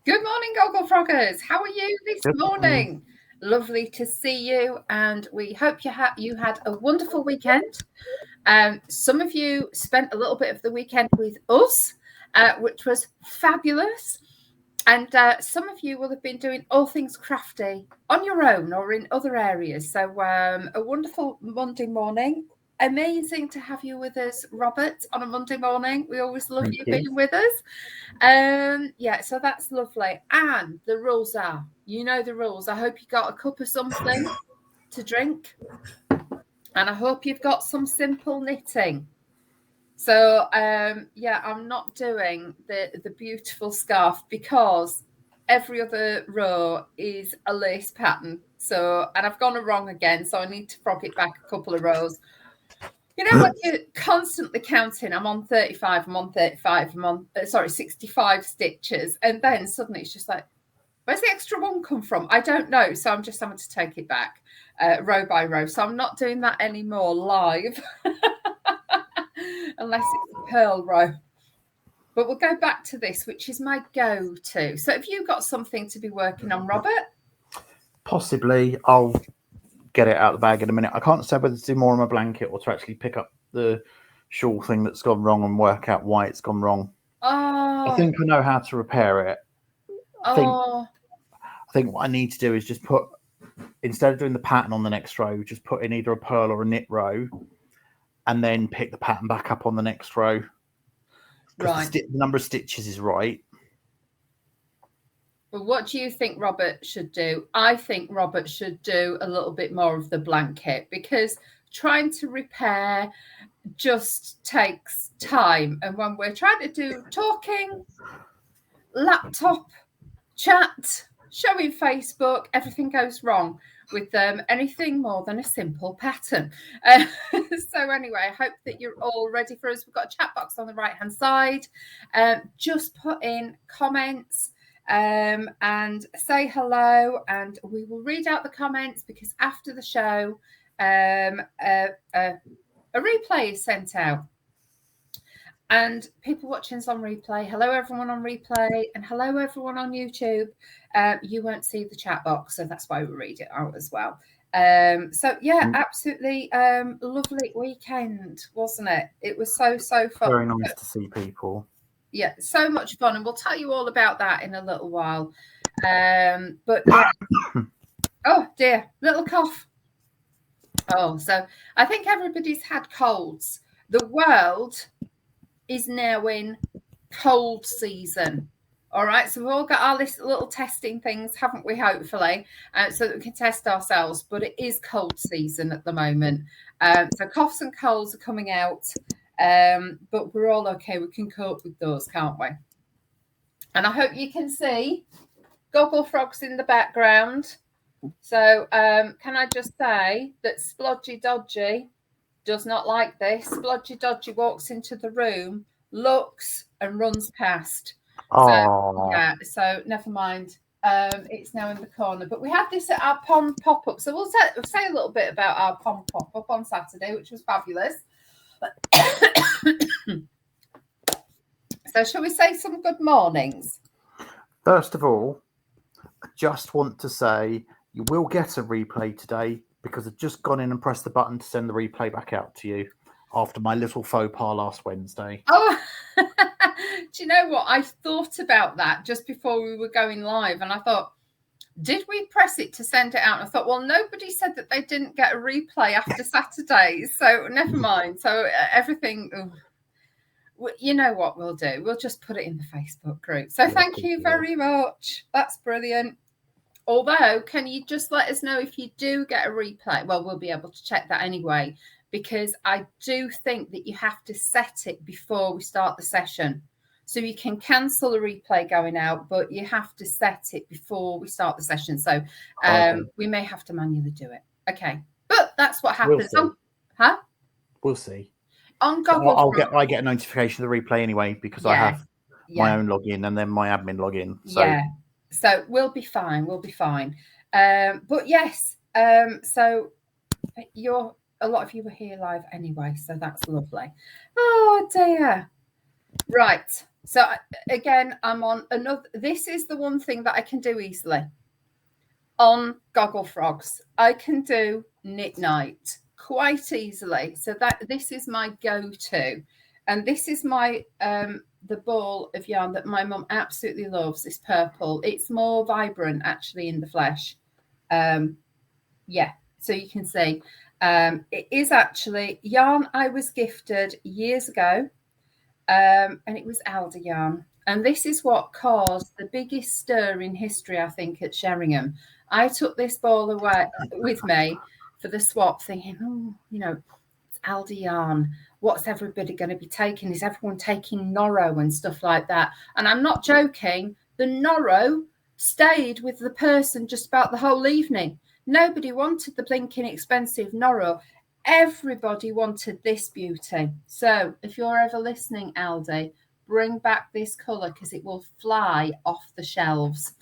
Good morning, Gogglefroggers. How are you this Good morning? Lovely to see you, and we hope you had a wonderful weekend. Some of you spent a little bit of the weekend with us, which was fabulous. And some of you will have been doing all things crafty on your own or in other areas. So a wonderful Monday morning. Amazing to have you with us, Robert, on a Monday morning. We always love you being with us. So that's lovely. And the rules are, you know the rules. I hope you got a cup of something to drink. And I hope you've got some simple knitting. So I'm not doing the beautiful scarf because every other row is a lace pattern. So, and I've gone wrong again, so I need to frog it back a couple of rows. You know, when you're constantly counting, I'm on 35, I'm on 35, 65 stitches. And then suddenly it's just like, where's the extra one come from? I don't know. So I'm just having to take it back row by row. So I'm not doing that anymore live. Unless it's a pearl row. But we'll go back to this, which is my go-to. So have you got something to be working on, Robert? Possibly. I'll get it out of the bag in a minute. I can't say whether to do more on my blanket or to actually pick up the shawl thing that's gone wrong and work out why it's gone wrong. I think I know how to repair it. I think what I need to do is just put, instead of doing the pattern on the next row, just put in either a pearl or a knit row and then pick the pattern back up on the next row. Right. The number of stitches is right. Well, what do you think Robert should do? I think Robert should do a little bit more of the blanket because trying to repair just takes time. And when we're trying to do talking, laptop, chat, showing Facebook, everything goes wrong with anything more than a simple pattern. So anyway, I hope that you're all ready for us. We've got a chat box on the right hand side. Just put in comments and say hello, and we will read out the comments because after the show a replay is sent out. And people watching us on replay, hello everyone on replay, and hello everyone on YouTube. You won't see the chat box, so that's why we read it out as well. Absolutely lovely weekend, wasn't it? It was so fun. Very nice to see people. Yeah, so much fun, and we'll tell you all about that in a little while. But yeah. Oh dear, little cough. Oh, so I think everybody's had colds. The world is now in cold season. All right, so we've all got our little testing things, haven't we, hopefully, so that we can test ourselves. But it is cold season at the moment. So coughs and colds are coming out, but we're all okay. We can cope with those, can't we? And I hope you can see Gogglefrogs in the background. So can I just say that Splodgy Dodgy does not like this. Splodgy Dodgy walks into the room, looks, and runs past. So never mind. It's now in the corner. But we had this at our pond pop-up. So we'll say a little bit about our pond pop-up on Saturday, which was fabulous. So shall we say some good mornings? First of all, I just want to say you will get a replay today because I've just gone in and pressed the button to send the replay back out to you after my little faux pas last Wednesday. Oh, do you know what? I thought about that just before we were going live, and I thought, did we press it to send it out? And I thought, well, nobody said that they didn't get a replay after Saturday, so never mind. So everything, you know what we'll do? We'll just put it in the Facebook group. So thank you very much. That's brilliant. Although, can you just let us know if you do get a replay? Well, we'll be able to check that anyway, because I do think that you have to set it before we start the session. So you can cancel a replay going out, but you have to set it before we start the session. So we may have to manually do it. Okay. But that's what happens. We'll see. On Gogglefrogs. I get a notification of the replay anyway because I have my own login and then my admin login. So. Yeah. So we'll be fine. We'll be fine. But yes, so a lot of you were here live anyway, so that's lovely. Oh dear. Right. So again, I'm on another. This is the one thing that I can do easily on Gogglefrogs. I can do knit night quite easily. So that this is my go-to, and this is my the ball of yarn that my mum absolutely loves. This purple. It's more vibrant actually in the flesh. Yeah, so you can see it is actually yarn I was gifted years ago, and it was Alder yarn. And this is what caused the biggest stir in history, I think, at Sheringham. I took this ball away with me for the swap, thinking, oh, you know, it's Alder yarn. What's everybody going to be taking? Is everyone taking Norro and stuff like that? And I'm not joking. The Norro stayed with the person just about the whole evening. Nobody wanted the blinking expensive Norro. Everybody wanted this beauty. So if you're ever listening, Aldi, bring back this colour because it will fly off the shelves.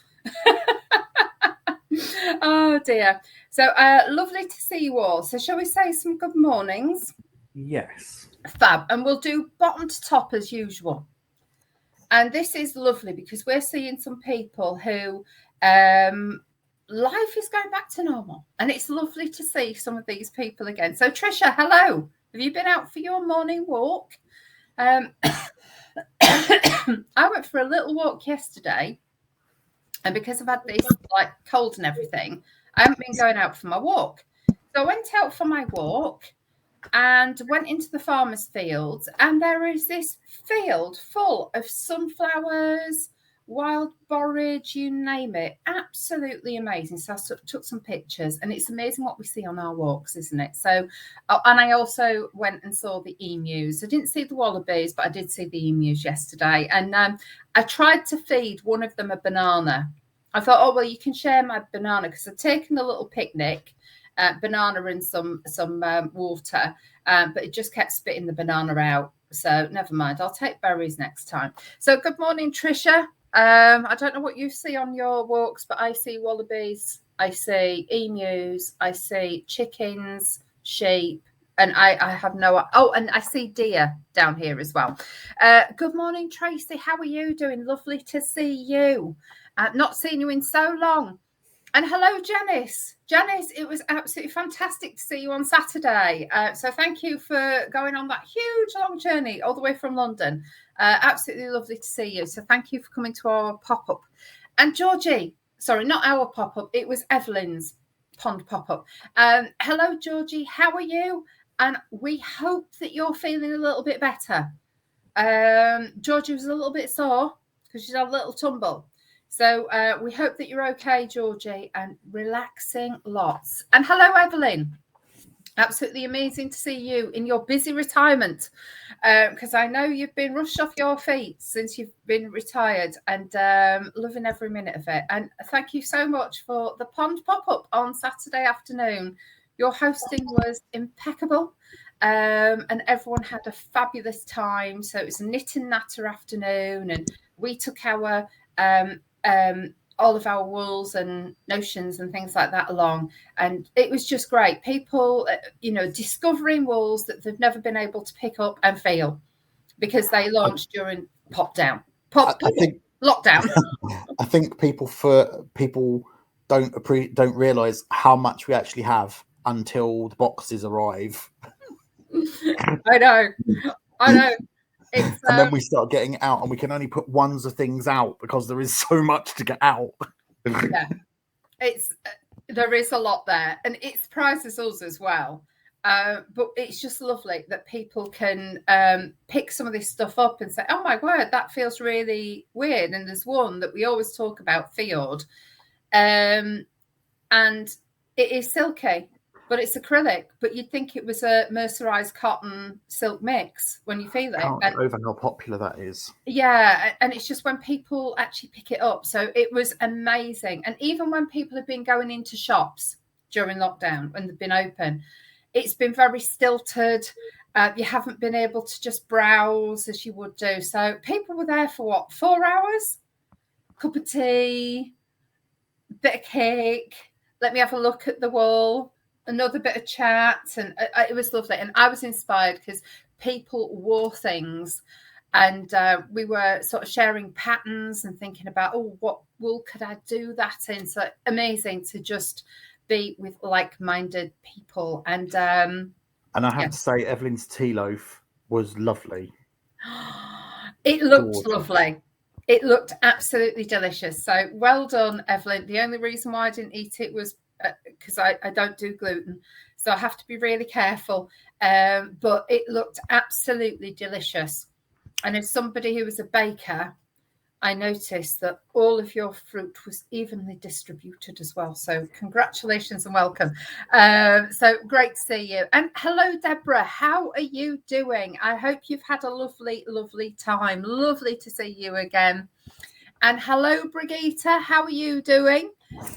Oh dear. So lovely to see you all. So shall we say some good mornings? Yes. Fab. And we'll do bottom to top as usual. And this is lovely because we're seeing some people who life is going back to normal. And it's lovely to see some of these people again. So Trisha, hello. Have you been out for your morning walk? I went for a little walk yesterday. And because I've had this like cold and everything, I haven't been going out for my walk. So I went out for my walk and went into the farmer's field, and there is this field full of sunflowers, wild borage, you name it. Absolutely amazing. So I took some pictures, and it's amazing what we see on our walks, isn't it? So, and I also went and saw the emus. I didn't see the wallabies, but I did see the emus yesterday. And I tried to feed one of them a banana. I thought, oh, well, you can share my banana because I've taken a little picnic. Banana and some water, but it just kept spitting the banana out. So never mind. I'll take berries next time. So good morning, Trisha. I don't know what you see on your walks, but I see wallabies, I see emus, I see chickens, sheep, and I have no. Oh, and I see deer down here as well. Good morning, Tracy. How are you doing? Lovely to see you. Not seen you in so long. And hello, Janice. Janice, it was absolutely fantastic to see you on Saturday. So thank you for going on that huge, long journey all the way from London. Absolutely lovely to see you. So thank you for coming to our pop-up. And Georgie, sorry, not our pop-up. It was Evelyn's pond pop-up. Hello, Georgie. How are you? And we hope that you're feeling a little bit better. Georgie was a little bit sore because she's had a little tumble. So we hope that you're okay, Georgie, and relaxing lots. And hello, Evelyn. Absolutely amazing to see you in your busy retirement, because I know you've been rushed off your feet since you've been retired, and loving every minute of it. And thank you so much for the pond pop-up on Saturday afternoon. Your hosting was impeccable, and everyone had a fabulous time. So it was a knit and natter afternoon, and we took our all of our wools and notions and things like that along, and it was just great. People, discovering wools that they've never been able to pick up and feel because they launched during lockdown. I think people don't realise how much we actually have until the boxes arrive. I know. And then we start getting out, and we can only put ones of things out because there is so much to get out. Yeah, there is a lot there, and it surprises us as well. But it's just lovely that people can pick some of this stuff up and say, "Oh my word, that feels really weird." And there's one that we always talk about, Fjord, and it is silky. But it's acrylic, but you'd think it was a mercerized cotton silk mix when you feel it. Can't get over how popular that is. Yeah, and it's just when people actually pick it up. So it was amazing. And even when people have been going into shops during lockdown, when they've been open, it's been very stilted. You haven't been able to just browse as you would do. So people were there for 4 hours? Cup of tea, bit of cake. Let me have a look at the wall. Another bit of chat, and it was lovely. And I was inspired because people wore things And we were sort of sharing patterns and thinking about, oh, what wool could I do that in? So amazing to just be with like-minded people. And I have to say, Evelyn's tea loaf was lovely. It looked lovely. It looked absolutely delicious. So well done, Evelyn. The only reason why I didn't eat it was because I don't do gluten. So I have to be really careful. But it looked absolutely delicious. And as somebody who was a baker, I noticed that all of your fruit was evenly distributed as well. So congratulations and welcome. So great to see you. And hello, Deborah. How are you doing? I hope you've had a lovely, lovely time. Lovely to see you again. And hello, Brigitte. How are you doing?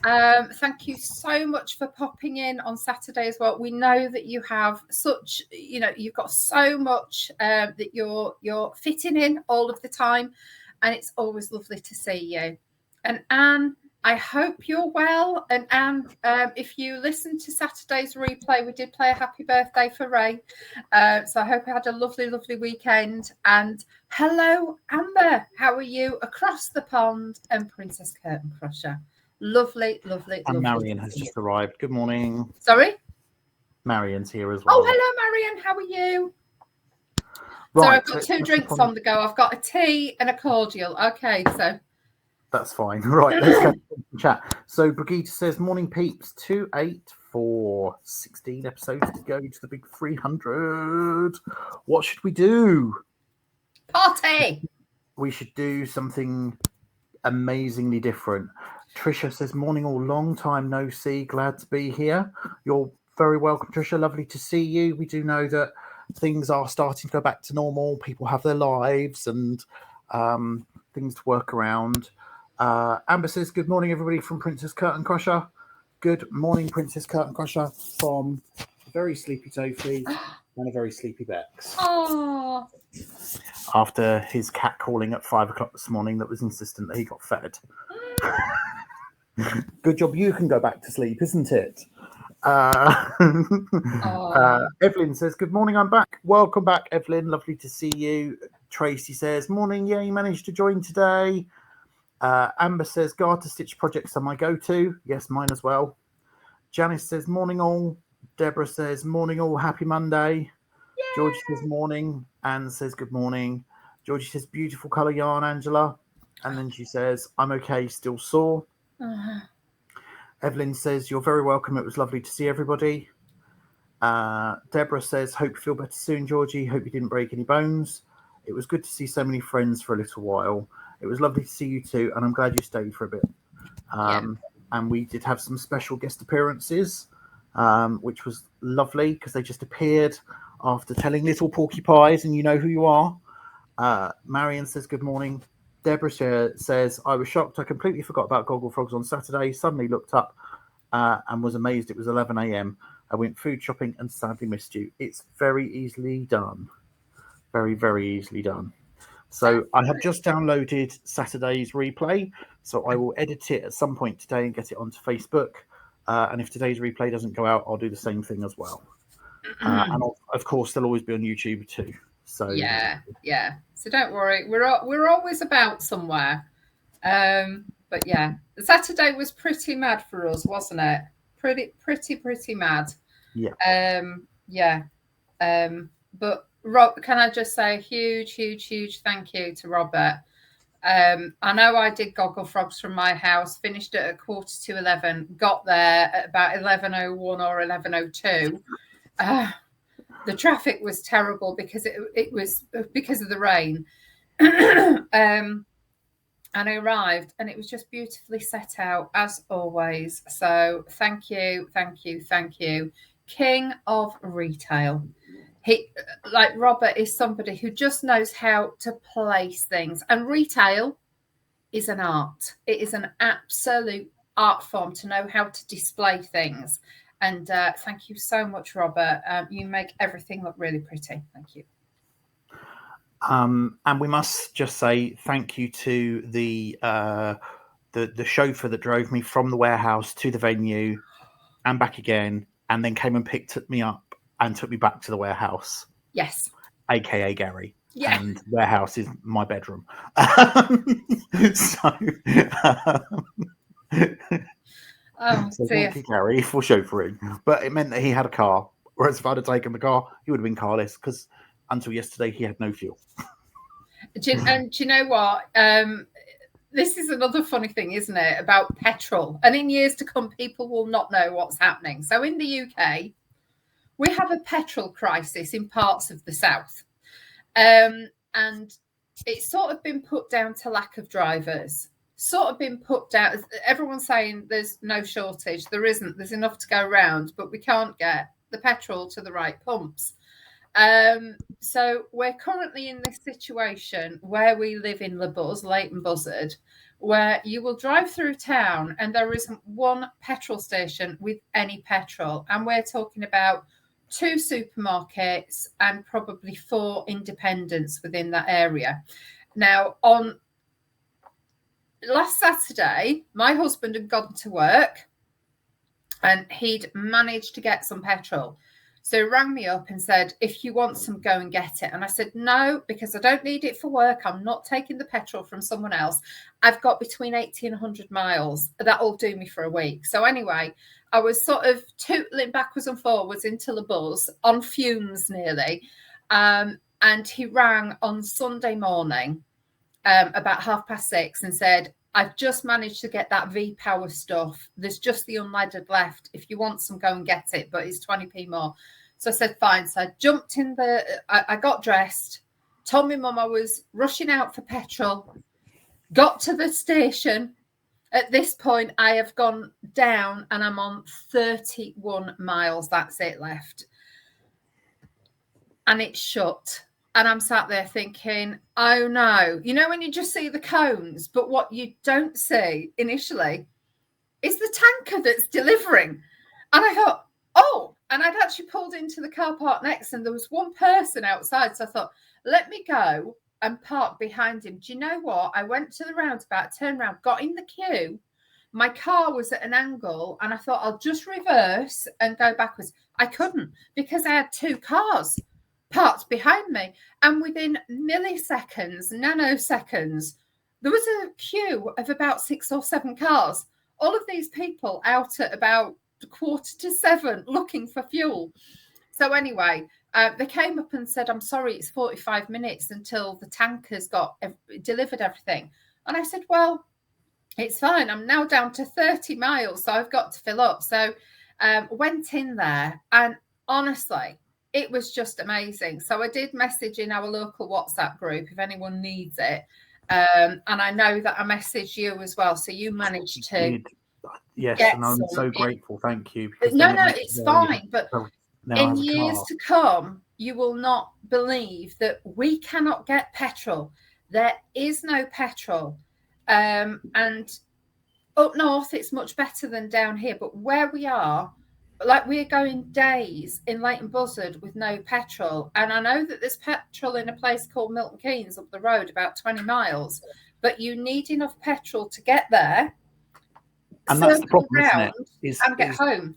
Thank you so much for popping in on Saturday as well. We know that you have such, you've got so much that you're fitting in all of the time. And it's always lovely to see you. And Anne, I hope you're well. And Anne, if you listen to Saturday's replay, we did play a happy birthday for Ray. So I hope you had a lovely, lovely weekend. And hello, Amber. How are you across the pond? And Princess Curtain Crusher. Lovely, lovely, and lovely. Marion has just arrived. Good morning. Sorry? Marion's here as well. Oh, hello, Marion. How are you? Right. So I've got 2 drinks on the go. I've got a tea and a cordial. Okay, so. That's fine. Right, let's go to the chat. So Brigitte says, morning peeps, 284, 16 episodes to go to the big 300. What should we do? Party! We should do something amazingly different. Trisha says, morning all, long time no see, glad to be here. You're very welcome, Trisha, lovely to see you. We do know that things are starting to go back to normal. People have their lives and things to work around. Amber says, good morning, everybody, from Princess Curtain Crusher. Good morning, Princess Curtain Crusher, from a very sleepy Sophie and a very sleepy Bex. Oh. After his cat calling at 5 o'clock this morning that was insistent that he got fed. Good job you can go back to sleep, isn't it? Evelyn says, good morning, I'm back. Welcome back, Evelyn. Lovely to see you. Tracy says, morning, yeah, you managed to join today. Amber says, garter stitch projects are my go-to. Yes, mine as well. Janice says, morning all. Deborah says, morning all, happy Monday. Yay! Georgie says, morning. Anne says, good morning. Georgie says, beautiful colour yarn, Angela. And then she says, I'm okay, still sore. Evelyn says, you're very welcome. It was lovely to see everybody. Deborah says, hope you feel better soon, Georgie. Hope you didn't break any bones. It was good to see so many friends for a little while. It was lovely to see you too, and I'm glad you stayed for a bit. And we did have some special guest appearances, which was lovely because they just appeared after telling little porcupines, and you know who you are. Marion says, good morning. Deborah says, I was shocked. I completely forgot about Gogglefrogs on Saturday. Suddenly looked up and was amazed it was 11 a.m. I went food shopping and sadly missed you. It's very easily done. Very, very easily done. So I have just downloaded Saturday's replay. So I will edit it at some point today and get it onto Facebook. And if today's replay doesn't go out, I'll do the same thing as well. And of course, they'll always be on YouTube too. So yeah. So don't worry, we're always about somewhere. But yeah, Saturday was pretty mad for us, wasn't it? Pretty mad. Yeah. But Rob, can I just say a huge thank you to Robert. I know I did Gogglefrogs from my house, finished it at 11:15, got there at about 11:01 or 11:02. The traffic was terrible because it was because of the rain. And I arrived and it was just beautifully set out as always. So thank you. King of retail. He, like Robert, is somebody who just knows how to place things. And retail is an art. It is an absolute art form to know how to display things. And thank you so much, Robert. You make everything look really pretty. Thank you. And we must just say thank you to the chauffeur that drove me from the warehouse to the venue and back again, and then came and picked me up and took me back to the warehouse. Yes. AKA Gary. Yeah. And warehouse is my bedroom. So, Oh, so dear. thank you, Gary, for chauffeuring. But it meant that he had a car. Whereas if I'd have taken the car, he would have been carless because until yesterday he had no fuel. And do you know what? This is another funny thing, isn't it, about petrol? And in years to come, people will not know what's happening. So in the UK, we have a petrol crisis in parts of the south. And it's sort of been put down to lack of drivers. Sort of been put down. Everyone's saying there's no shortage. There isn't. There's enough to go around, but we can't get the petrol to the right pumps. So we're currently in this situation where we live in Le Buzz, Leighton Buzzard, where you will drive through town and there isn't one petrol station with any petrol. And we're talking about 2 supermarkets and probably 4 independents within that area. Now, on last Saturday, my husband had gone to work and he'd managed to get some petrol. So he rang me up and said, if you want some, go and get it. And I said, no, because I don't need it for work. I'm not taking the petrol from someone else. I've got between 80 and 100 miles. That'll do me for a week. So anyway, I was sort of tootling backwards and forwards into the buzz on fumes nearly. And he rang on Sunday morning about 6:30 and said, I've just managed to get that V-Power stuff. There's just the unleaded left. If you want some, go and get it, but it's 20p more. So I said, fine. So I jumped in I got dressed, told my mum I was rushing out for petrol, got to the station. At this point, I have gone down and I'm on 31 miles. That's it left. And it's shut. And I'm sat there thinking, oh no, you know, when you just see the cones, but what you don't see initially is the tanker that's delivering. And I thought, oh, and I'd actually pulled into the car park next and there was one person outside. So I thought, let me go and park behind him. Do you know what? I went to the roundabout, turned around, got in the queue. My car was at an angle and I thought I'll just reverse and go backwards. I couldn't because I had 2 cars parked behind me. And within milliseconds, nanoseconds, there was a queue of about 6 or 7 cars. All of these people out at about 6:45 looking for fuel. So anyway, they came up and said, I'm sorry, it's 45 minutes until the tankers delivered everything. And I said, well, it's fine. I'm now down to 30 miles, so I've got to fill up. So went in there and honestly, it was just amazing. So I did message in our local WhatsApp group if anyone needs it. And I know that I messaged you as well. So you managed to. Yes, and I'm so grateful. Thank you. No, it's fine. But in years to come, you will not believe that we cannot get petrol. There is no petrol. And up north, it's much better than down here. But where we are, like we're going days in Leighton Buzzard with no petrol. And I know that there's petrol in a place called Milton Keynes up the road, about 20 miles. But you need enough petrol to get there. And that's the problem, isn't it? And get home.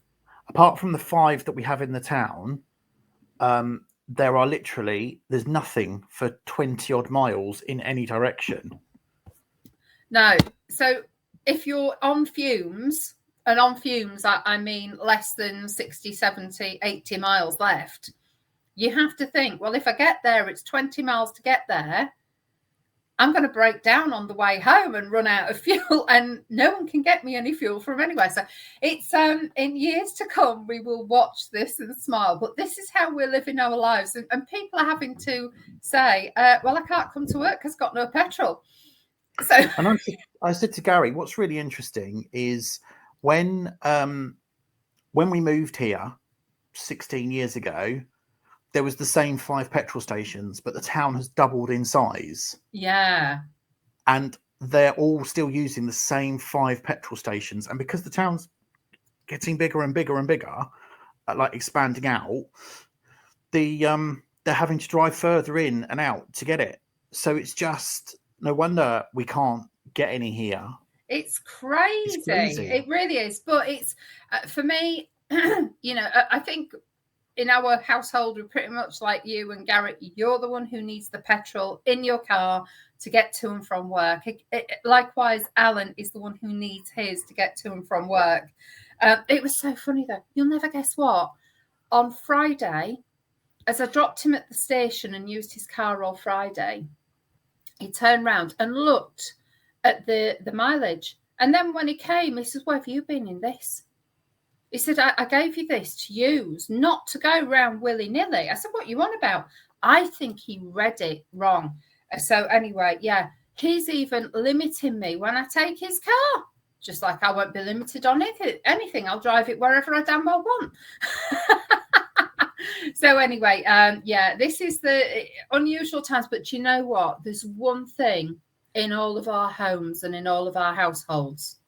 Apart from the 5 that we have in the town, there's nothing for 20 odd miles in any direction. No. So if you're on fumes, and on fumes, I mean less than 60, 70, 80 miles left, you have to think, well, if I get there, it's 20 miles to get there. I'm going to break down on the way home and run out of fuel, and no one can get me any fuel from anywhere. So it's in years to come, we will watch this and smile. But this is how we're living our lives. And people are having to say, well, I can't come to work because I've got no petrol. So and I said to Gary, what's really interesting is when we moved here 16 years ago, there was the same 5 petrol stations, but the town has doubled in size. Yeah. And they're all still using the same 5 petrol stations. And because the town's getting bigger and bigger and bigger, like expanding out, they're having to drive further in and out to get it. So it's just no wonder we can't get any here. It's crazy. It really is. But it's for me, you know, I think in our household, we're pretty much like you and Garrett. You're the one who needs the petrol in your car to get to and from work. Likewise, Alan is the one who needs his to get to and from work. It was so funny, though. You'll never guess what. On Friday, as I dropped him at the station and used his car all Friday, he turned round and looked at the mileage. And then when he came, he says, "Where have you been in this?" He said, I gave you this to use, not to go round willy-nilly. I said, "What are you on about?" I think he read it wrong. So anyway, yeah, he's even limiting me when I take his car. Just like I won't be limited on anything. I'll drive it wherever I damn well want. So anyway, yeah, this is the unusual times. But you know what? There's one thing in all of our homes and in all of our households.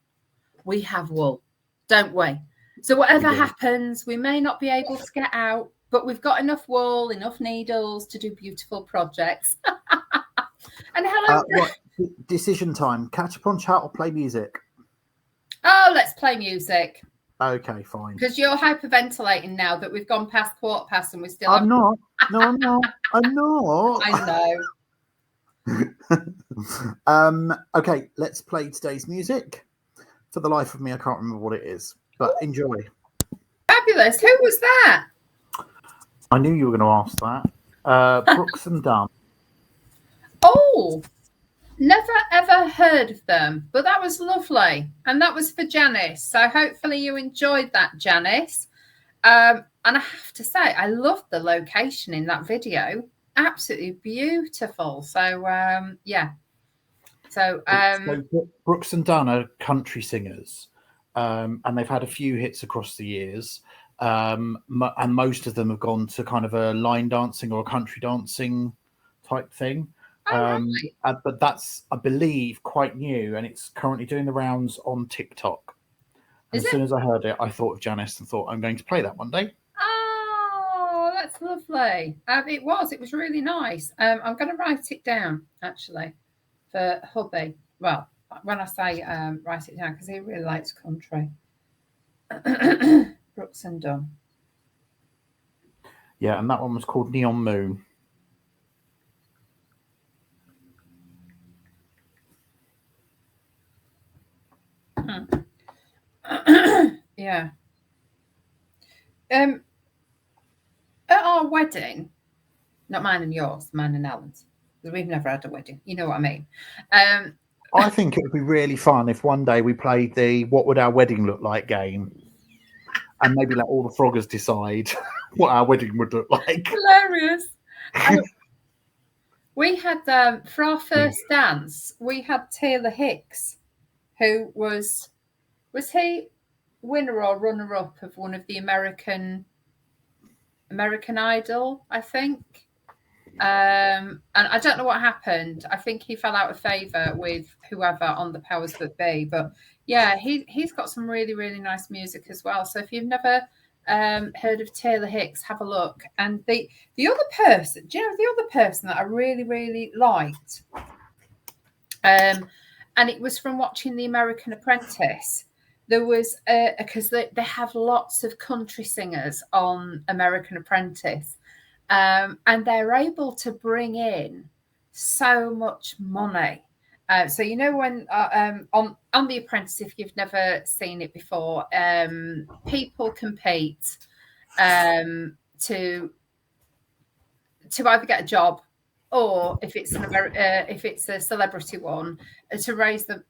We have wool, don't we? So whatever happens, we may not be able to get out, but we've got enough wool, enough needles to do beautiful projects. And hello. Decision time. Catch up on chat or play music? Oh, let's play music. Okay, fine. Because you're hyperventilating now that we've gone past quarter past and we still. I'm not. No, I'm not. I'm not. I know. Okay, let's play today's music. For the life of me, I can't remember what it is, but enjoy. Fabulous. Who was that? I knew you were going to ask that. Brooks and Dunn. Oh, never ever heard of them, but that was lovely. And that was for Janice. So hopefully you enjoyed that, Janice. And I have to say, I loved the location in that video. Absolutely beautiful. So, yeah. So, Brooks and Dunn are country singers, and they've had a few hits across the years. And most of them have gone to kind of a line dancing or a country dancing type thing. But that's, I believe, quite new, and it's currently doing the rounds on TikTok. And as soon as I heard it, I thought of Janice and thought, I'm going to play that one day. Oh, that's lovely. It was really nice. I'm going to write it down, actually, for hubby. Well, when I say write it down, because he really likes country. Brooks and Dunn. Yeah, and that one was called Neon Moon. Yeah. At our wedding, not mine and yours, mine and Alan's, because we've never had a wedding. You know what I mean? I think it would be really fun if one day we played the "What Would Our Wedding Look Like" game, and maybe let all the froggers decide what our wedding would look like. Hilarious. We had for our first dance, we had Taylor Hicks, who was he winner or runner up of one of the American Idol, I think. And I don't know what happened. I think he fell out of favour with whoever on the powers that be. But yeah, he's got some really, really nice music as well. So if you've never heard of Taylor Hicks, have a look. And the other person, do you know the other person that I really, really liked? And it was from watching The American Apprentice. There was because they have lots of country singers on American Apprentice. And they're able to bring in so much money. So you know when on The Apprentice, if you've never seen it before, people compete to either get a job, or if it's if it's a celebrity one, to raise the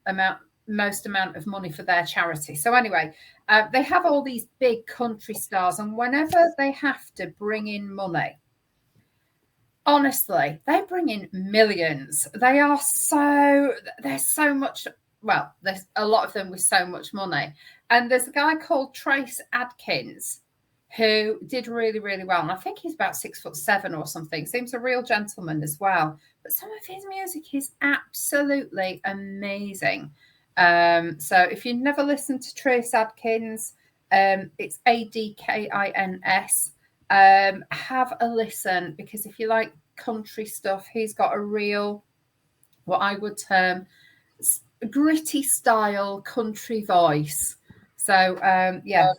most amount of money for their charity. So anyway, they have all these big country stars, and whenever they have to bring in money, honestly, they bring in millions. There's so much. Well, there's a lot of them with so much money. And there's a guy called Trace Adkins who did really, really well. And I think he's about 6'7" or something. Seems a real gentleman as well. But some of his music is absolutely amazing. So if you've never listened to Trace Adkins, it's Adkins. Have a listen, because if you like country stuff, he's got a real, what I would term, gritty style country voice. So yeah,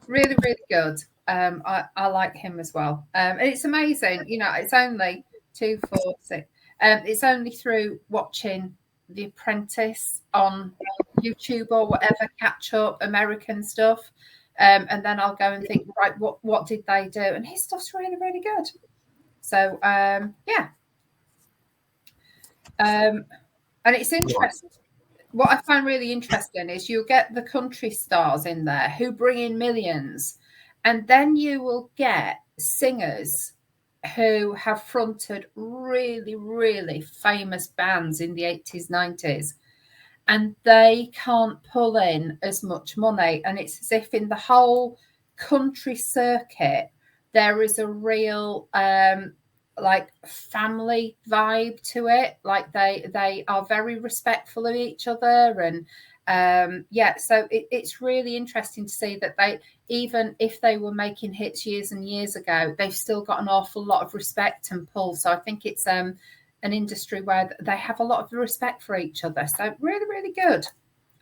really, really good. I like him as well. And it's amazing, it's only 246. It's only through watching The Apprentice on YouTube or whatever, catch up American stuff. And then I'll go and think, right, what did they do? And his stuff's really, really good. So yeah. And it's interesting. What I find really interesting is you'll get the country stars in there who bring in millions, and then you will get singers who have fronted really, really famous bands in the 80s, 90s, and they can't pull in as much money. And it's as if in the whole country circuit, there is a real like family vibe to it. Like they are very respectful of each other, and so it's really interesting to see that they, even if they were making hits years and years ago, they've still got an awful lot of respect and pull. So I think it's an industry where they have a lot of respect for each other. So really, really good.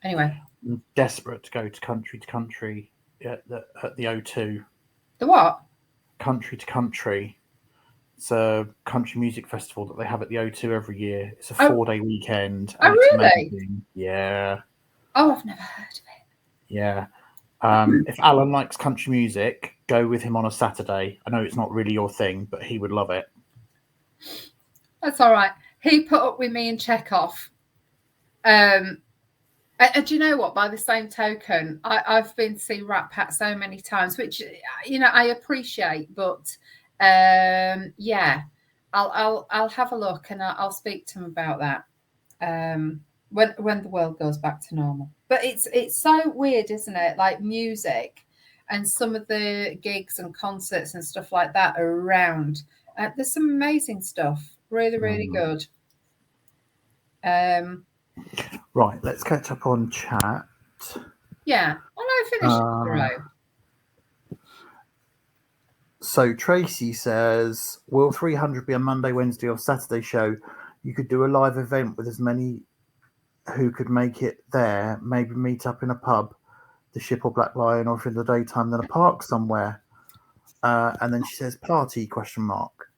Anyway, I'm desperate to go to country at the O2. The what? Country to Country. It's a country music festival that they have at the O2 every year. It's a 4-day weekend. Oh, really? Amazing. Yeah. Oh, I've never heard of it. Yeah. If Alan likes country music, go with him on a Saturday. I know it's not really your thing, but he would love it. That's all right. He put up with me in Chekhov. And do you know what? By the same token, I've been to see Rat Pat so many times, which I appreciate. But yeah, I'll have a look and I'll speak to him about that when the world goes back to normal. But it's so weird, isn't it? Like music and some of the gigs and concerts and stuff like that are around. There's some amazing stuff. Really, really good. Right, let's catch up on chat. Yeah. Well, I finished the row. So Tracy says, will 300 be a Monday, Wednesday or Saturday show? You could do a live event with as many who could make it there, maybe meet up in a pub, the Ship or Black Lion, or if in the daytime, then a park somewhere. And then she says, party, ?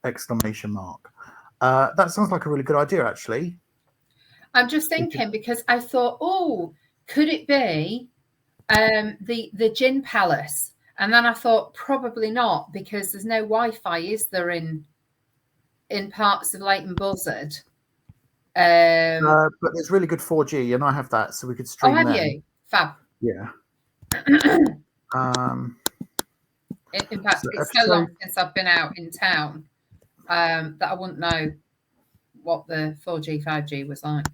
Exclamation mark. That sounds like a really good idea, actually. I'm just thinking because I thought, could it be the Gin Palace? And then I thought probably not, because there's no Wi-Fi, is there, in parts of Leighton Buzzard? But there's really good 4G, and I have that, so we could stream. Oh, have you? Fab. Yeah. In fact, it's so long since I've been out in town that I wouldn't know what the 4G, 5G was like.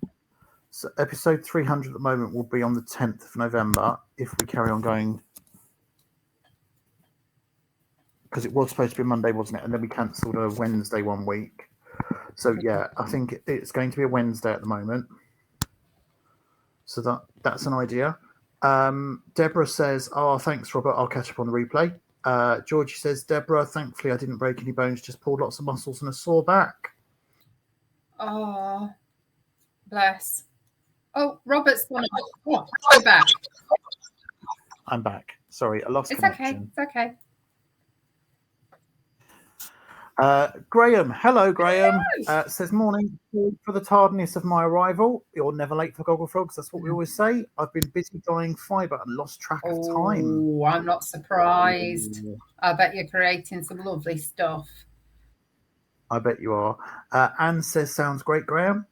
So episode 300 at the moment will be on the 10th of November if we carry on going. Because it was supposed to be Monday, wasn't it? And then we cancelled a Wednesday one week. So, yeah, I think it's going to be a Wednesday at the moment. So that's an idea. Deborah says, thanks, Robert. I'll catch up on the replay. Georgie says, Deborah, thankfully I didn't break any bones, just pulled lots of muscles and a sore back. Oh, bless. Oh, Robert's gone. Oh, go back. I'm back. Sorry, I lost connection. It's okay. Graham, hello, Graham. Says, morning. For the tardiness of my arrival, you're never late for Gogglefrogs. That's what we always say. I've been busy dyeing fibre and lost track of time. Oh, I'm not surprised. I bet you're creating some lovely stuff. I bet you are. Anne says, sounds great, Graham.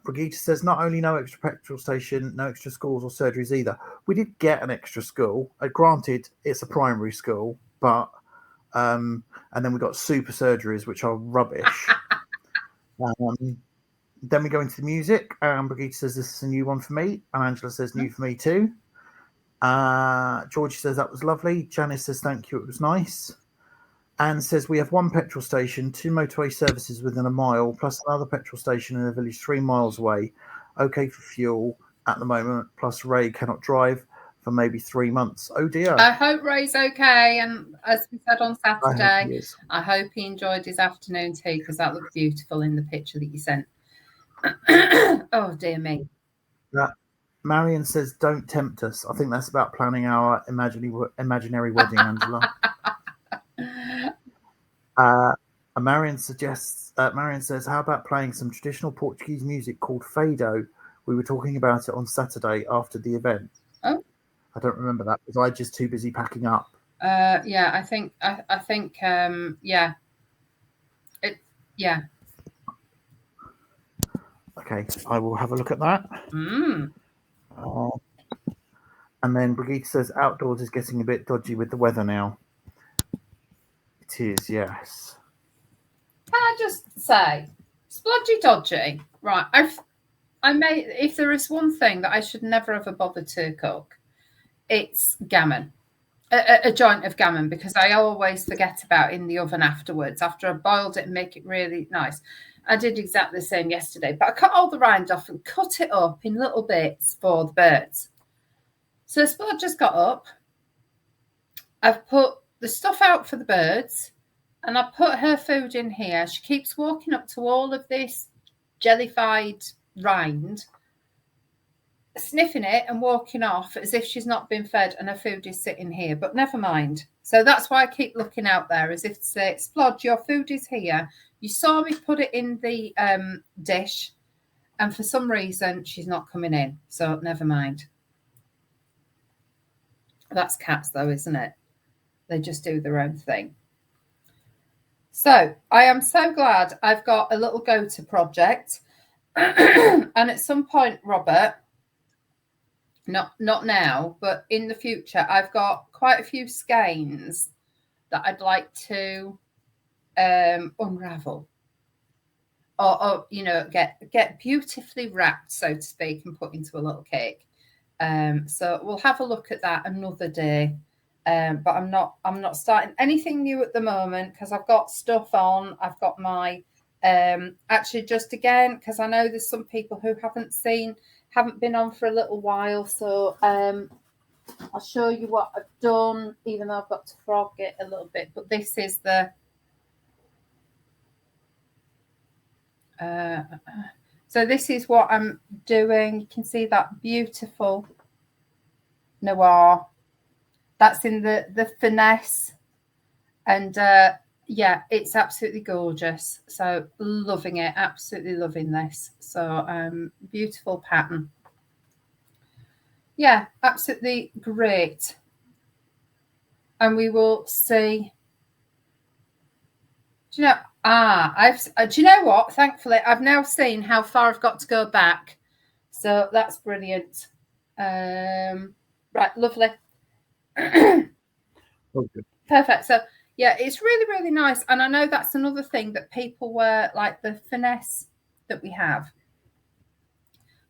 Brigitte says, not only no extra petrol station, no extra schools or surgeries either. We did get an extra school. Granted, it's a primary school, but and then we got super surgeries, which are rubbish. Then we go into the music. Brigitte says, this is a new one for me. And Angela says, new for me too. Georgie says, that was lovely. Janice says, thank you, it was nice. Anne says, we have one petrol station, 2 motorway services within a mile, plus another petrol station in a village 3 miles away. Okay for fuel at the moment, plus Ray cannot drive for maybe 3 months. Oh, dear. I hope Ray's okay. And as we said on Saturday, I hope he enjoyed his afternoon tea, because that looked beautiful in the picture that you sent. Oh, dear me. Marion says, "Don't tempt us." I think that's about planning our imaginary wedding, Angela. Marion suggests. Marion says, "How about playing some traditional Portuguese music called fado? We were talking about it on Saturday after the event." Oh, I don't remember that because I just too busy packing up. Yeah, I think, yeah, yeah. Okay, I will have a look at that. And then Brigitte says, "Outdoors is getting a bit dodgy with the weather now." It is, yes. Can I just say, splodgy dodgy? Right, if there is one thing that I should never ever bother to cook, it's gammon. A joint of gammon, because I always forget about in the oven afterwards, after I've boiled it and make it really nice. I did exactly the same yesterday, but I cut all the rind off and cut it up in little bits for the birds. So Spud just got up. I've put the stuff out for the birds, and I put her food in here. She keeps walking up to all of this jellified rind, sniffing it and walking off as if she's not been fed and her food is sitting here, but never mind. So that's why I keep looking out there as if to say, Splodge, your food is here. You saw me put it in the dish, and for some reason she's not coming in, so never mind. That's cats though, isn't it? They just do their own thing. So I am so glad I've got a little go-to project. And at some point, Robert, not now, but in the future, I've got quite a few skeins that I'd like to unravel, or get beautifully wrapped, so to speak, and put into a little cake. So we'll have a look at that another day. But I'm not starting anything new at the moment because I've got stuff on. I've got my actually, just again, because I know there's some people who haven't been on for a little while, so I'll show you what I've done, even though I've got to frog it a little bit. But this is the so this is what I'm doing. You can see that beautiful noir. That's in the finesse, and yeah, it's absolutely gorgeous. So loving it, absolutely loving this. So beautiful pattern. Yeah, absolutely great. And we will see. Do you know? Do you know what? Thankfully, I've now seen how far I've got to go back. So that's brilliant. Right, lovely. Okay. Perfect. So yeah, it's really, really nice. And I know that's another thing that people wear, like the finesse that we have.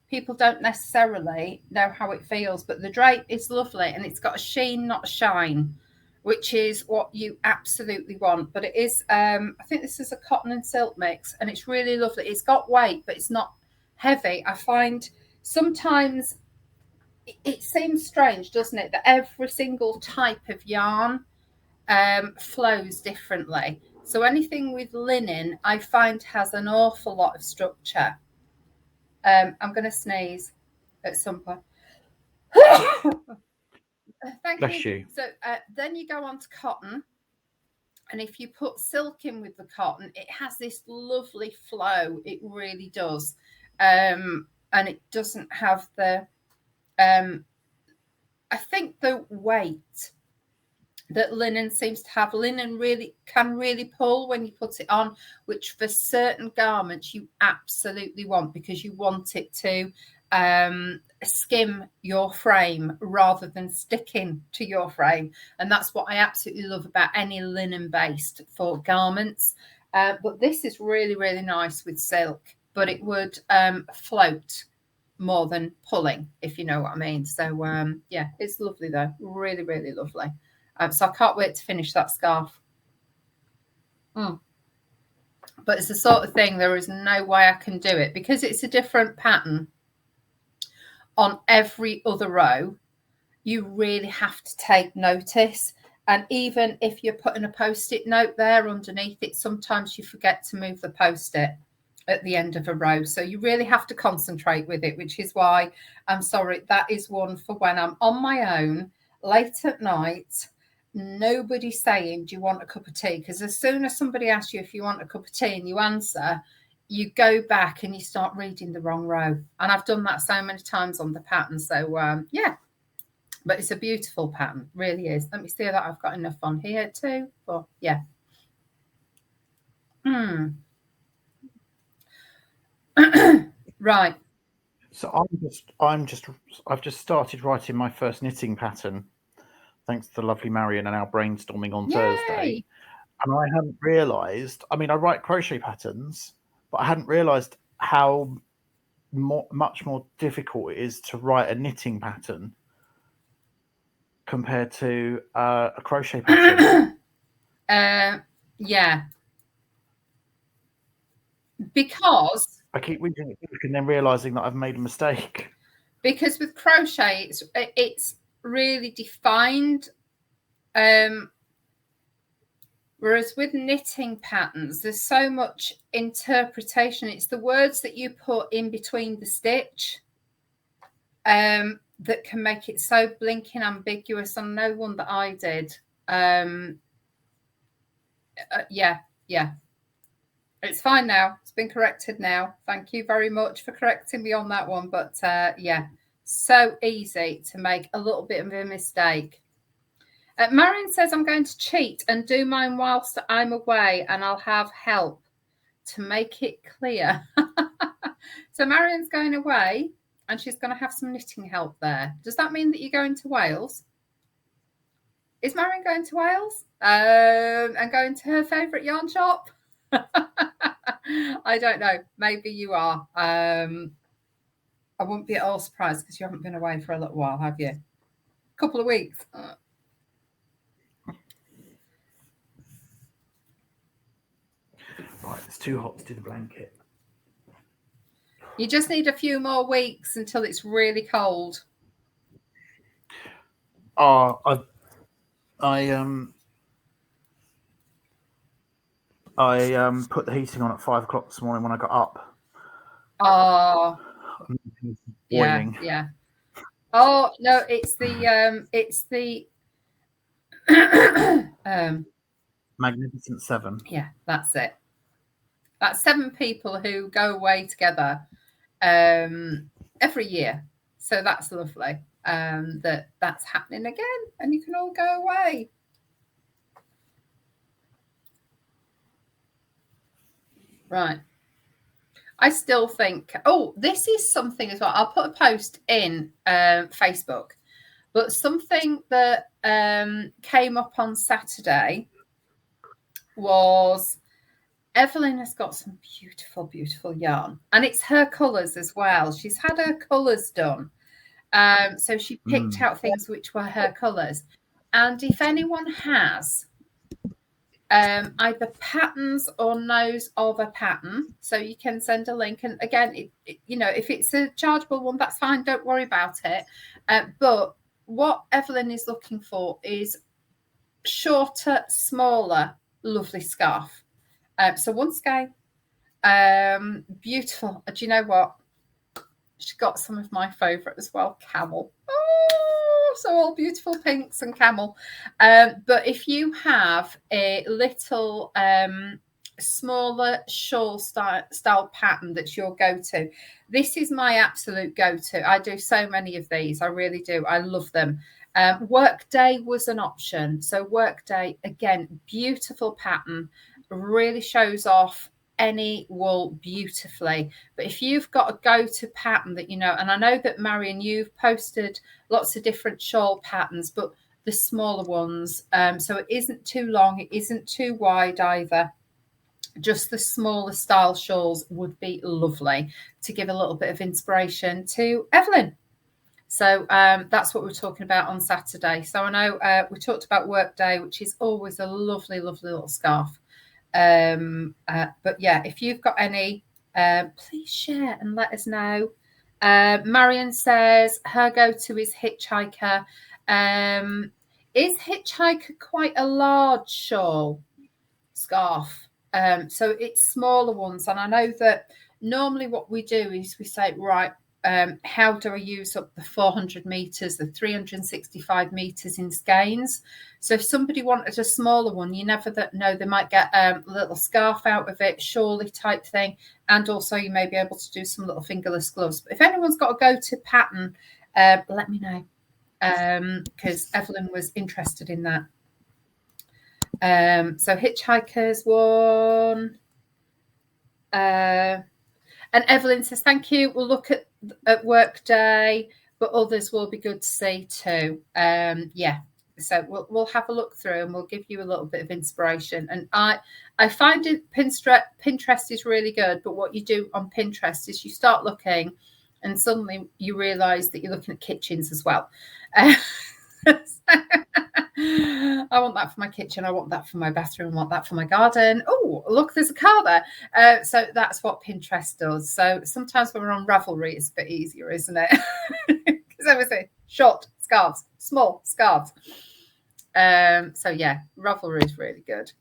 People don't necessarily know how it feels, but the drape is lovely and it's got a sheen, not a shine, which is what you absolutely want. But it is, I think this is a cotton and silk mix, and it's really lovely. It's got weight, but it's not heavy. I find sometimes it seems strange, doesn't it, that every single type of yarn flows differently. So anything with linen, I find, has an awful lot of structure. I'm going to sneeze at some point. Thank Bless you. So then you go on to cotton. And if you put silk in with the cotton, it has this lovely flow. It really does. And it doesn't have the, I think the weight that linen seems to have. Linen can really pull when you put it on, which for certain garments you absolutely want, because you want it to skim your frame rather than sticking to your frame. And that's what I absolutely love about any linen based for garments. But this is really, really nice with silk, but it would float more than pulling, if you know what I mean. So yeah, it's lovely though. Really, really lovely. So I can't wait to finish that scarf. But it's the sort of thing, there is no way I can do it because it's a different pattern on every other row. You really have to take notice. And even if you're putting a post-it note there underneath it, sometimes you forget to move the post-it at the end of a row. So you really have to concentrate with it, which is why I'm sorry, that is one for when I'm on my own, late at night, nobody saying, do you want a cup of tea? Because as soon as somebody asks you if you want a cup of tea and you answer, you go back and you start reading the wrong row. And I've done that so many times on the pattern. So, yeah, but it's a beautiful pattern, really is. Let me see that I've got enough on here too. But yeah. Right. So I've just started writing my first knitting pattern, thanks to the lovely Marion and our brainstorming on Thursday. And I hadn't realised. I mean, I write crochet patterns, but I hadn't realised how much more difficult it is to write a knitting pattern compared to a crochet pattern. Yeah. Because I keep reading it and then realising that I've made a mistake. Because with crochet, it's really defined. Whereas with knitting patterns, there's so much interpretation. It's the words that you put in between the stitch that can make it so blinking ambiguous. And no one that I did. Yeah. It's fine now. It's been corrected now. Thank you very much for correcting me on that one. But yeah, so easy to make a little bit of a mistake. Marion says, I'm going to cheat and do mine whilst I'm away and I'll have help to make it clear. So Marion's going away and she's going to have some knitting help there. Does that mean that you're going to Wales? Is Marion going to Wales and going to her favourite yarn shop? I don't know. Maybe you are. I wouldn't be at all surprised because you haven't been away for a little while, have you? A couple of weeks. Right, it's too hot to do the blanket. You just need a few more weeks until it's really cold. I put the heating on at 5 o'clock this morning when I got up. Oh, boiling. Yeah. Oh no, it's the Magnificent Seven. Yeah, that's it. That's 7 people who go away together every year. So that's lovely. That's happening again, and you can all go away. Right. I still think, this is something as well. I'll put a post in Facebook, but something that came up on Saturday was Evelyn has got some beautiful, beautiful yarn, and it's her colours as well. She's had her colours done. So she picked out things which were her colours. And if anyone has either patterns or knows of a pattern, so you can send a link. And again, if it's a chargeable one, that's fine. Don't worry about it. But what Evelyn is looking for is shorter, smaller, lovely scarf. So one skein, beautiful. Do you know what? She got some of my favourite as well, camel. Oh, so all beautiful pinks and camel. But if you have a little smaller shawl style pattern that's your go-to, this is my absolute go-to. I do so many of these. I really do. I love them. Workday was an option. So Workday, again, beautiful pattern, really shows off any wool beautifully. But if you've got a go-to pattern that and I know that Marion, you've posted lots of different shawl patterns, but the smaller ones, so it isn't too long, it isn't too wide either. Just the smaller style shawls would be lovely to give a little bit of inspiration to Evelyn. So that's what we're talking about on Saturday. So I know we talked about Workday, which is always a lovely, lovely little scarf. But yeah, if you've got any, please share and let us know. Marion says her go-to is Hitchhiker. Is Hitchhiker quite a large shawl scarf? So it's smaller ones. And I know that normally what we do is we say, right, how do I use up the 400 meters, the 365 meters in skeins? So if somebody wanted a smaller one, you never know, they might get a little scarf out of it, surely type thing. And also you may be able to do some little fingerless gloves. But if anyone's got a go-to pattern, let me know, because Evelyn was interested in that. So Hitchhikers one. And Evelyn says, thank you. We'll look at Workday, but others will be good to see too. Yeah. So we'll have a look through and we'll give you a little bit of inspiration. And I find Pinterest is really good, but what you do on Pinterest is you start looking and suddenly you realize that you're looking at kitchens as well. I want that for my kitchen. I want that for my bathroom. I want that for my garden. Oh, look, there's a car there. So that's what Pinterest does. So sometimes when we're on Ravelry, it's a bit easier, isn't it? Because everything short scarves, small scarves. So yeah, Ravelry is really good.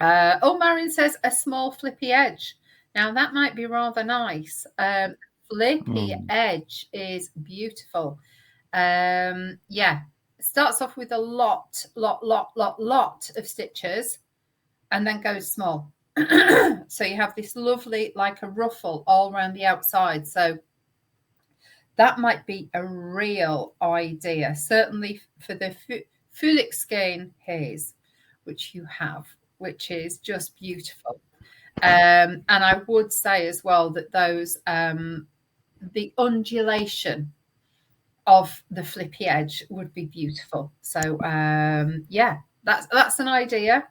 Marion says a small flippy edge. Now that might be rather nice. Flippy edge is beautiful. Yeah, starts off with a lot of stitches and then goes small. So you have this lovely, like a ruffle all around the outside. So that might be a real idea, certainly for the Fulix skein haze, which you have, which is just beautiful. And I would say as well that those, the undulation of the flippy edge would be beautiful. So yeah, that's an idea.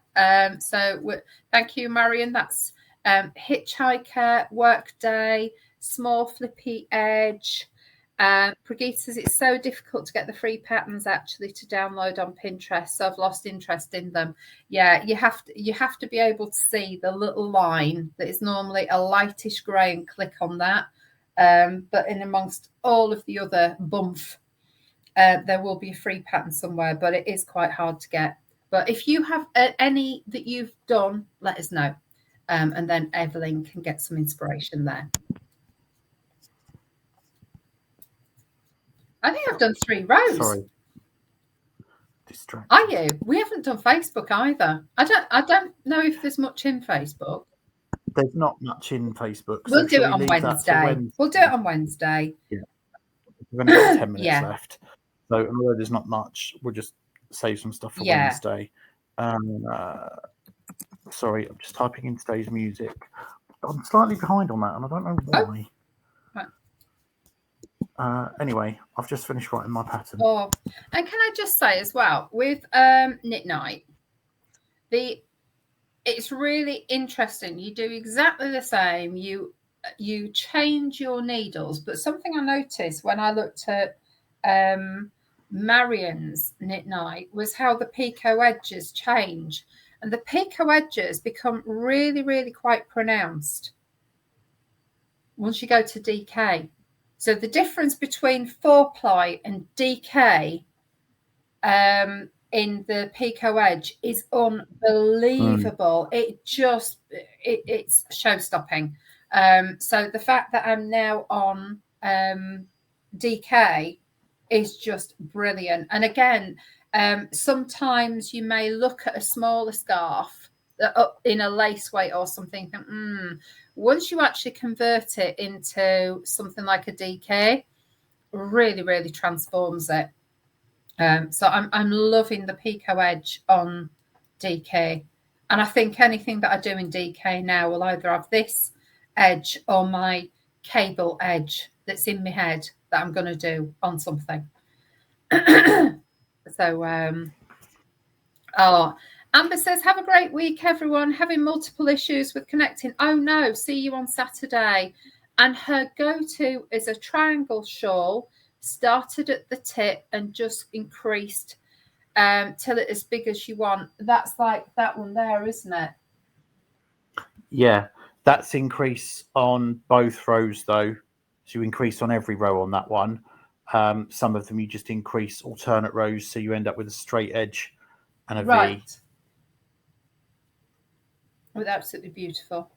So thank you, Marion. That's Hitchhiker, Workday, small flippy edge. Brigitte says it's so difficult to get the free patterns actually to download on Pinterest, so I've lost interest in them. Yeah, you have to be able to see the little line that is normally a lightish grey and click on that. But in amongst all of the other bumf, there will be a free pattern somewhere, but it is quite hard to get. But if you have any that you've done, let us know. And then Evelyn can get some inspiration there. I think I've done 3 rows. Sorry. Are you? We haven't done Facebook either. I don't know if there's much in Facebook. There's not much in Facebook. We'll do it on Wednesday. We'll do it on Wednesday. Yeah. We've only got 10 minutes left. So although there's not much, we'll just save some stuff for Wednesday. Sorry, I'm just typing in today's music. I'm slightly behind on that, and I don't know why. Anyway, I've just finished writing my pattern. And can I just say as well, with Knit Night, it's really interesting. You do exactly the same. You change your needles, but something I noticed when I looked at Marion's Knit Night was how the picot edges change, and the picot edges become really, really quite pronounced once you go to DK. So the difference between 4-ply and DK in the picot edge is unbelievable. It's show-stopping. So the fact that I'm now on DK is just brilliant. And again, sometimes you may look at a smaller scarf in a lace weight or something. Once you actually convert it into something like a DK, really, really transforms it. So I'm loving the picot edge on DK. And I think anything that I do in DK now will either have this edge or my cable edge that's in my head that I'm going to do on something. So, Amber says, have a great week, everyone. Having multiple issues with connecting. Oh, no. See you on Saturday. And her go-to is a triangle shawl, started at the tip and just increased till it's as big as you want. That's like that one there, isn't it? Yeah, that's increase on both rows, though. So you increase on every row on that one. Some of them you just increase alternate rows, so you end up with a straight edge and a V. With absolutely beautiful.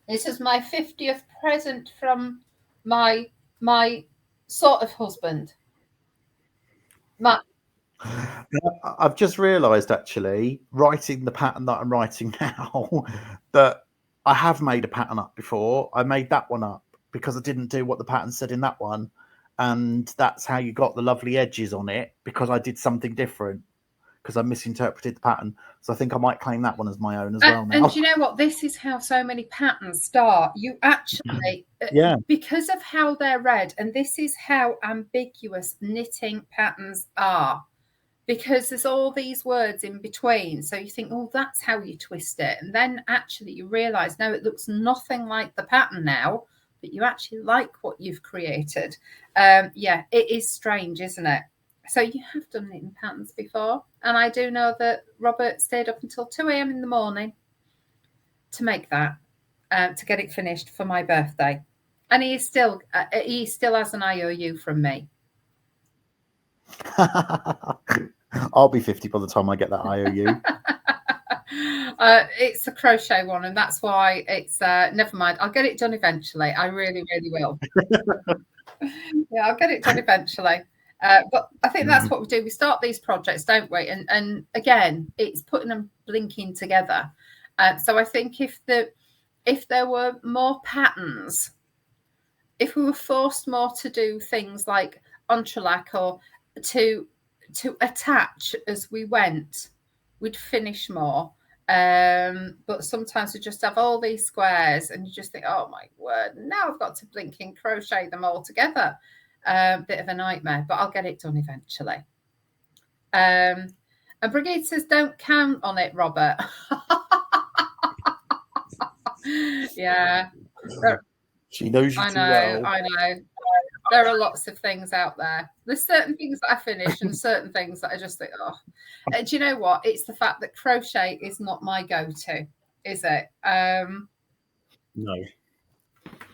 This is my 50th present from my sort of husband. I've just realised, actually, writing the pattern that I'm writing now, that I have made a pattern up before. I made that one up because I didn't do what the pattern said in that one, and that's how you got the lovely edges on it, because I did something different, because I misinterpreted the pattern. So I think I might claim that one as my own as well now. And you know what? This is how so many patterns start. You actually, because of how they're read, and this is how ambiguous knitting patterns are, because there's all these words in between. So you think, oh, that's how you twist it. And then actually you realise, no, it looks nothing like the pattern now, but you actually like what you've created. Yeah, it is strange, isn't it? So you have done knitting patterns before. And I do know that Robert stayed up until 2 a.m. in the morning to make that, to get it finished for my birthday. And he still has an IOU from me. I'll be 50 by the time I get that IOU. It's a crochet one, and that's why it's never mind. I'll get it done eventually. I really, really will. Yeah, I'll get it done eventually. But I think that's what we do. We start these projects, don't we? And again, it's putting them blinking together. So I think if there were more patterns, if we were forced more to do things like entrelac or to attach as we went, we'd finish more. But sometimes we just have all these squares and you just think, oh my word, now I've got to blinking crochet them all together. Bit of a nightmare, but I'll get it done eventually. And Brigade says, don't count on it, Robert. Yeah. She knows you too well. I know. There are lots of things out there. There's certain things that I finish and certain things that I just think, oh. Do you know what? It's the fact that crochet is not my go-to, is it? No.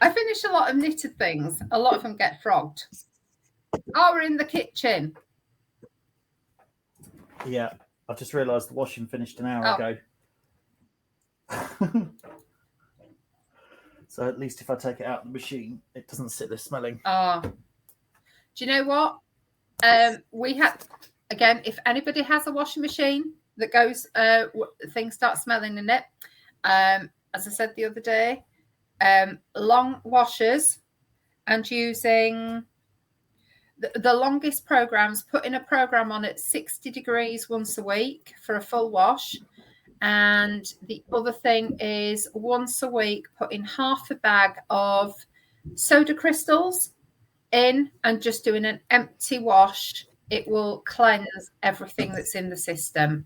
I finish a lot of knitted things. A lot of them get frogged. Oh, we're in the kitchen. Yeah, I just realised the washing finished an hour ago. So at least if I take it out of the machine, it doesn't sit there smelling. Oh. Do you know what? We had, again, if anybody has a washing machine that goes, things start smelling in it. As I said the other day, long washers and using the longest programs, putting a program on at 60 degrees once a week for a full wash. And the other thing is once a week, putting half a bag of soda crystals in and just doing an empty wash. It will cleanse everything that's in the system.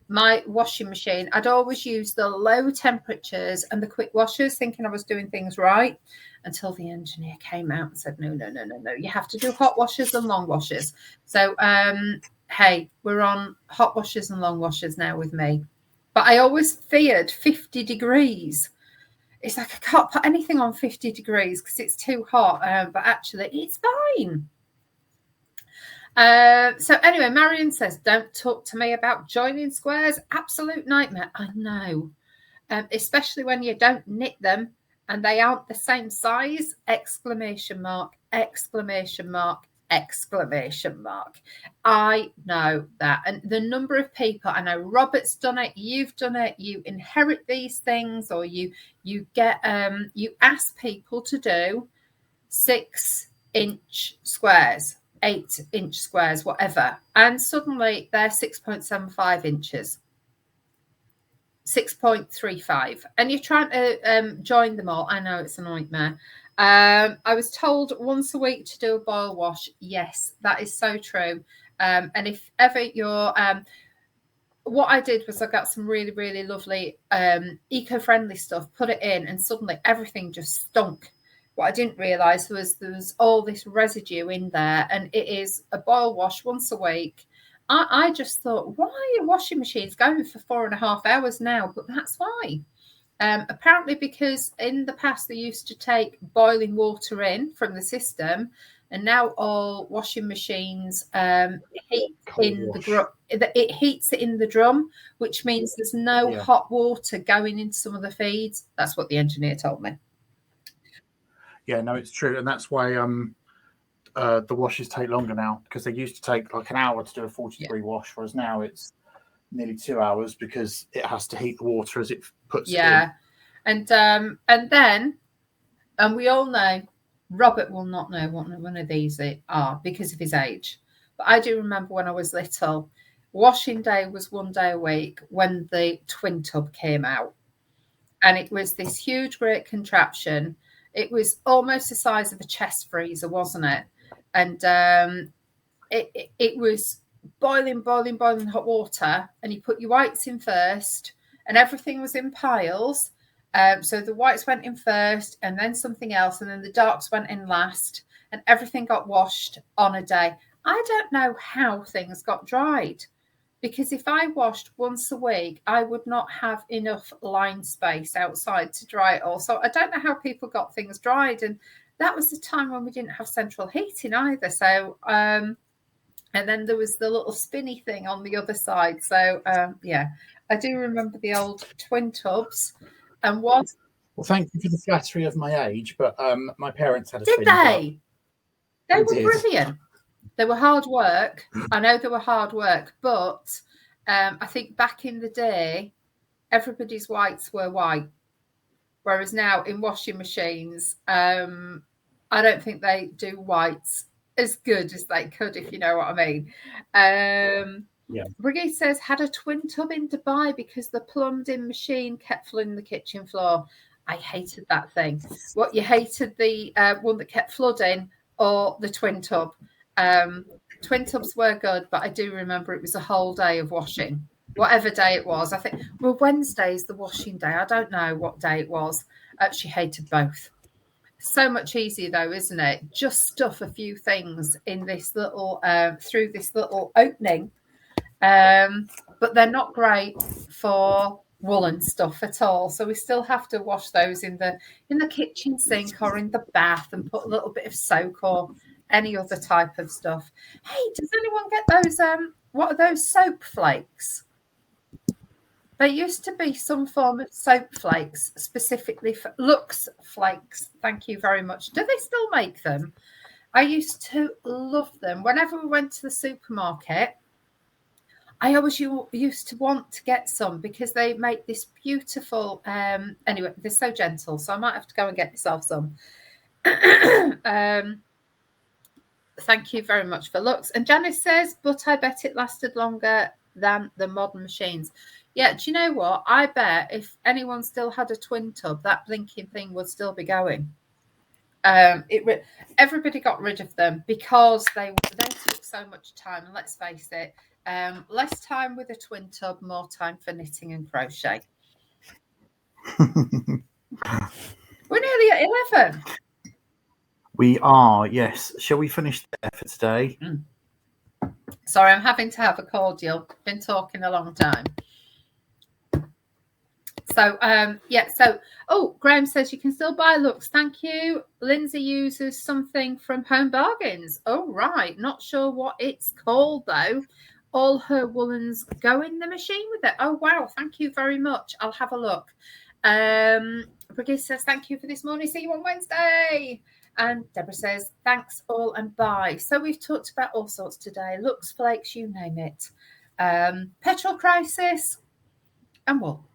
My washing machine, I'd always use the low temperatures and the quick washers, thinking I was doing things right, until the engineer came out and said, no, you have to do hot washers and long washers. So hey, we're on hot washers and long washers now with me. But I always feared 50 degrees. It's like I can't put anything on 50 degrees because it's too hot. But actually, it's fine. So anyway, Marion says, don't talk to me about joining squares. Absolute nightmare. I know. Especially when you don't knit them and they aren't the same size. Exclamation mark, exclamation mark, exclamation mark. I know that. And the number of people, I know Robert's done it, you've done it, you inherit these things, or you get you ask people to do 6-inch squares, 8-inch squares, whatever, and suddenly they're 6.75 inches, 6.35, and you're trying to join them all. I know it's a nightmare. I was told once a week to do a boil wash. Yes, that is so true. And if ever you're, what I did was I got some really, really lovely eco-friendly stuff, put it in, and suddenly everything just stunk. What I didn't realise was there was all this residue in there, and it is a boil wash once a week. I just thought, why are washing machines going for 4.5 hours now? But that's why. Apparently because in the past they used to take boiling water in from the system, And now all washing machines heat in the drum. It heats it in the drum, which means there's no hot water going into some of the feeds. That's what the engineer told me. Yeah, no, it's true, and that's why the washes take longer now, because they used to take like an hour to do a 40-degree wash, whereas now it's nearly 2 hours because it has to heat the water as it puts it in. And then we all know Robert will not know what one of these are because of his age. But I do remember when I was little, washing day was one day a week when the twin tub came out. And it was this huge, great contraption. It was almost the size of a chest freezer, wasn't it? And it was boiling hot water. And you put your whites in first, and everything was in piles. So the whites went in first, and then something else, and then the darks went in last, and everything got washed on a day. I don't know how things got dried, because if I washed once a week, I would not have enough line space outside to dry it all. So I don't know how people got things dried, and that was the time when we didn't have central heating either. So and then there was the little spinny thing on the other side. So yeah, I do remember the old twin tubs. And well, thank you for the flattery of my age, but my parents had a twin tub. They were brilliant. They were hard work. I know they were hard work, but I think back in the day, everybody's whites were white, whereas now in washing machines, I don't think they do whites as good as they could, if you know what I mean. Brigitte says, had a twin tub in Dubai because the plumbed-in machine kept flooding the kitchen floor. I hated that thing. What, you hated the one that kept flooding or the twin tub? Twin tubs were good, but I do remember it was a whole day of washing. Whatever day it was. I think, well, Wednesday's the washing day. I don't know what day it was. She hated both. So much easier though, isn't it? Just stuff a few things in this little through this little opening. But they're not great for woolen stuff at all. So we still have to wash those in the kitchen sink or in the bath and put a little bit of soak or any other type of stuff. Hey, does anyone get those? What are those soap flakes? There used to be some form of soap flakes specifically for Lux flakes. Thank you very much. Do they still make them? I used to love them. Whenever we went to the supermarket, I always used to want to get some because they make this beautiful, anyway, they're so gentle. So I might have to go and get myself some. Thank you very much for Lux. And Janice says, but I bet it lasted longer than the modern machines. Yeah, do you know what? I bet if anyone still had a twin tub, that blinking thing would still be going. Everybody got rid of them because they took so much time. And let's face it, less time with a twin tub, more time for knitting and crochet. We're nearly at 11. We are, yes. Shall we finish there for today? Sorry, I'm having to have a cordial. Been talking a long time. So, Graham says you can still buy Lux. Thank you. Lindsay uses something from Home Bargains. Oh, right. Not sure what it's called, though. All her woolens go in the machine with it. Oh, wow. Thank you very much. I'll have a look. Brigitte says, thank you for this morning. See you on Wednesday. And Deborah says, thanks all and bye. So we've talked about all sorts today. Lux flakes, you name it. Petrol crisis and wool.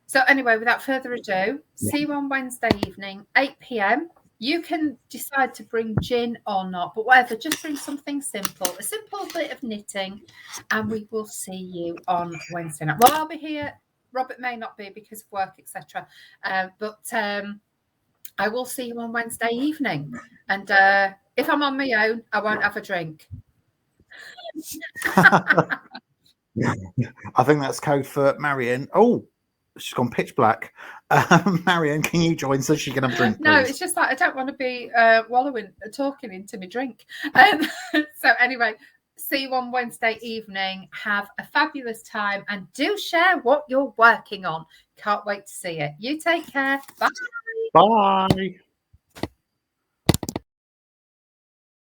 So anyway, without further ado, see you on Wednesday evening, 8 p.m. You can decide to bring gin or not, but whatever, just bring something simple, a simple bit of knitting, and we will see you on Wednesday night. Well, I'll be here. Robert may not be because of work, etc. But I will see you on Wednesday evening. And if I'm on my own, I won't have a drink. I think that's code for Marion. Oh, she's gone pitch black. Marion, can you join so she can have a drink, please? No, it's just that I don't want to be talking into my drink. So anyway, see you on Wednesday evening. Have a fabulous time and do share what you're working on. Can't wait to see it. You take care. Bye. Bye.